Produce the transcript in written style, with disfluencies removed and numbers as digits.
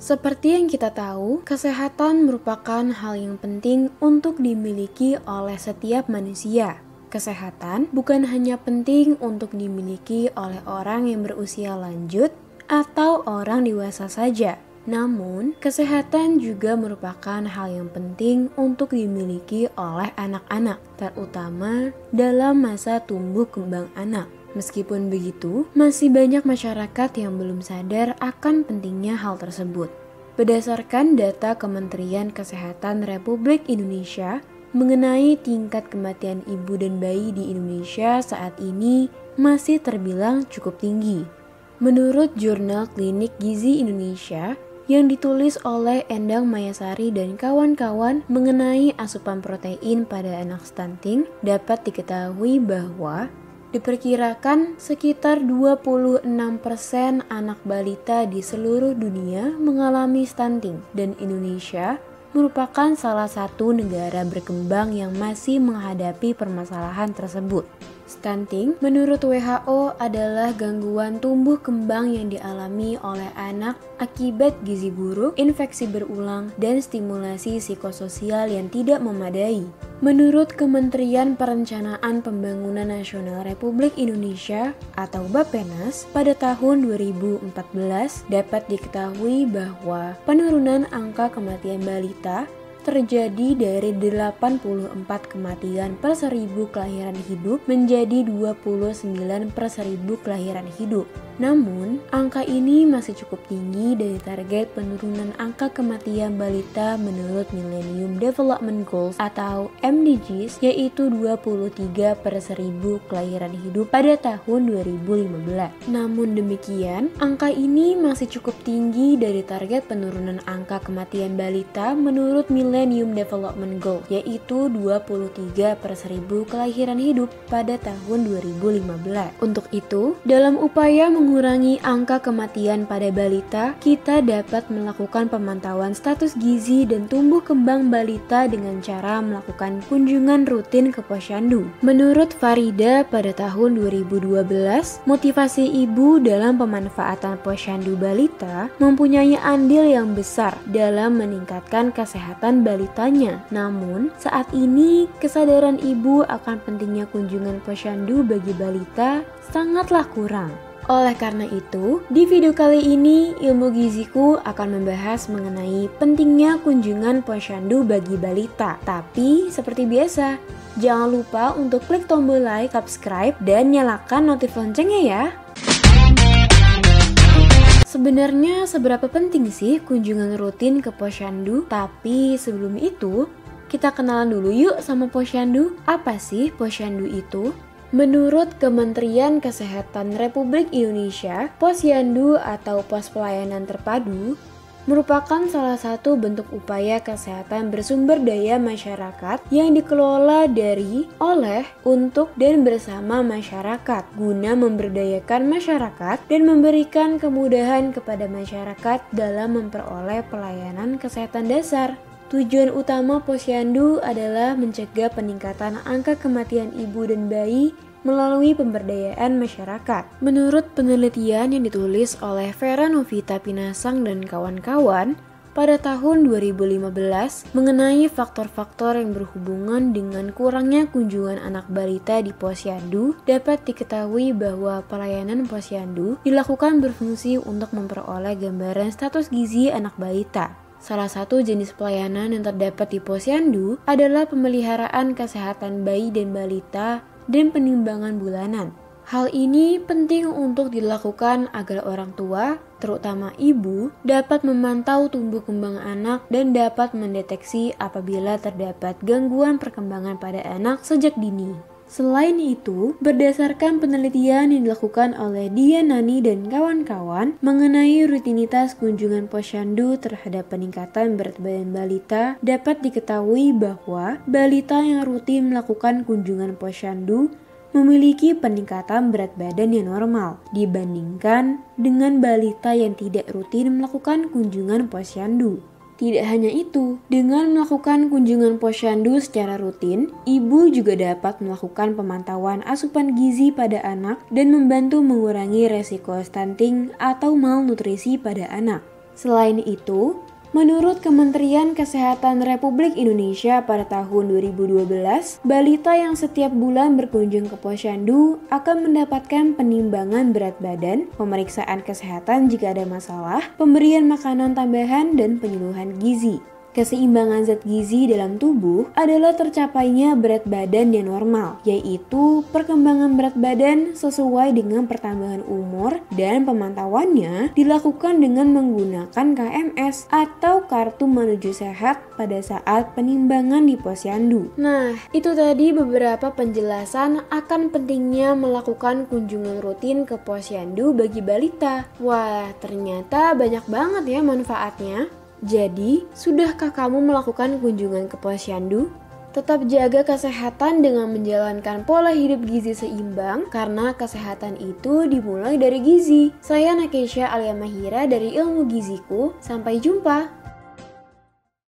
Seperti yang kita tahu, kesehatan merupakan hal yang penting untuk dimiliki oleh setiap manusia. Kesehatan bukan hanya penting untuk dimiliki oleh orang yang berusia lanjut atau orang dewasa saja. Namun, kesehatan juga merupakan hal yang penting untuk dimiliki oleh anak-anak, terutama dalam masa tumbuh kembang anak. Meskipun begitu, masih banyak masyarakat yang belum sadar akan pentingnya hal tersebut. Berdasarkan data Kementerian Kesehatan Republik Indonesia mengenai tingkat kematian ibu dan bayi di Indonesia saat ini masih terbilang cukup tinggi. Menurut Jurnal Klinik Gizi Indonesia yang ditulis oleh Endang Mayasari dan kawan-kawan mengenai asupan protein pada anak stunting, dapat diketahui bahwa diperkirakan sekitar 26% anak balita di seluruh dunia mengalami stunting dan Indonesia merupakan salah satu negara berkembang yang masih menghadapi permasalahan tersebut. Stunting menurut WHO adalah gangguan tumbuh kembang yang dialami oleh anak akibat gizi buruk, infeksi berulang, dan stimulasi psikososial yang tidak memadai. Menurut Kementerian Perencanaan Pembangunan Nasional Republik Indonesia atau Bappenas, pada tahun 2014 dapat diketahui bahwa penurunan angka kematian balita terjadi dari 84 kematian per 1000 kelahiran hidup menjadi 29 per 1000 kelahiran hidup. Namun, angka ini masih cukup tinggi dari target penurunan angka kematian balita menurut Millennium Development Goals atau MDGs, yaitu 23 per 1000 kelahiran hidup pada tahun 2015. Namun demikian, angka ini masih cukup tinggi dari target penurunan angka kematian balita menurut Millennium Development Goal, yaitu 23 per 1000 kelahiran hidup pada tahun 2015. Untuk itu, dalam upaya mengurangi angka kematian pada balita, kita dapat melakukan pemantauan status gizi dan tumbuh kembang balita dengan cara melakukan kunjungan rutin ke posyandu. Menurut Farida, pada tahun 2012, motivasi ibu dalam pemanfaatan posyandu balita mempunyai andil yang besar dalam meningkatkan kesehatan balitanya. Namun, saat ini kesadaran ibu akan pentingnya kunjungan posyandu bagi balita sangatlah kurang. Oleh karena itu, di video kali ini Ilmu Giziku akan membahas mengenai pentingnya kunjungan posyandu bagi balita. Tapi seperti biasa, jangan lupa untuk klik tombol like, subscribe, dan nyalakan notif loncengnya ya. Sebenarnya seberapa penting sih kunjungan rutin ke posyandu? Tapi sebelum itu, kita kenalan dulu yuk sama posyandu. Apa sih posyandu itu? Menurut Kementerian Kesehatan Republik Indonesia, posyandu atau pos pelayanan terpadu merupakan salah satu bentuk upaya kesehatan bersumber daya masyarakat yang dikelola dari, oleh, untuk, dan bersama masyarakat guna memberdayakan masyarakat dan memberikan kemudahan kepada masyarakat dalam memperoleh pelayanan kesehatan dasar. Tujuan utama posyandu adalah mencegah peningkatan angka kematian ibu dan bayi melalui pemberdayaan masyarakat. Menurut penelitian yang ditulis oleh Vera Novita Pinasang dan kawan-kawan pada tahun 2015 mengenai faktor-faktor yang berhubungan dengan kurangnya kunjungan anak balita di posyandu, dapat diketahui bahwa pelayanan posyandu dilakukan berfungsi untuk memperoleh gambaran status gizi anak balita. Salah satu jenis pelayanan yang terdapat di posyandu adalah pemeliharaan kesehatan bayi dan balita dan penimbangan bulanan. Hal ini penting untuk dilakukan agar orang tua, terutama ibu, dapat memantau tumbuh kembang anak dan dapat mendeteksi apabila terdapat gangguan perkembangan pada anak sejak dini. Selain itu, berdasarkan penelitian yang dilakukan oleh Dian Nani dan kawan-kawan mengenai rutinitas kunjungan posyandu terhadap peningkatan berat badan balita, dapat diketahui bahwa balita yang rutin melakukan kunjungan posyandu memiliki peningkatan berat badan yang normal dibandingkan dengan balita yang tidak rutin melakukan kunjungan posyandu. Tidak hanya itu, dengan melakukan kunjungan posyandu secara rutin, ibu juga dapat melakukan pemantauan asupan gizi pada anak dan membantu mengurangi resiko stunting atau malnutrisi pada anak. Selain itu, menurut Kementerian Kesehatan Republik Indonesia pada tahun 2012, balita yang setiap bulan berkunjung ke posyandu akan mendapatkan penimbangan berat badan, pemeriksaan kesehatan jika ada masalah, pemberian makanan tambahan, dan penyuluhan gizi. Keseimbangan zat gizi dalam tubuh adalah tercapainya berat badan yang normal, yaitu perkembangan berat badan sesuai dengan pertambahan umur dan pemantauannya dilakukan dengan menggunakan KMS atau Kartu Menuju Sehat pada saat penimbangan di posyandu. Nah, itu tadi beberapa penjelasan akan pentingnya melakukan kunjungan rutin ke posyandu bagi balita. Wah, ternyata banyak banget ya manfaatnya. Jadi, sudahkah kamu melakukan kunjungan ke posyandu? Tetap jaga kesehatan dengan menjalankan pola hidup gizi seimbang karena kesehatan itu dimulai dari gizi. Saya Nakesha Alia Mahira dari Ilmu Giziku. Sampai jumpa.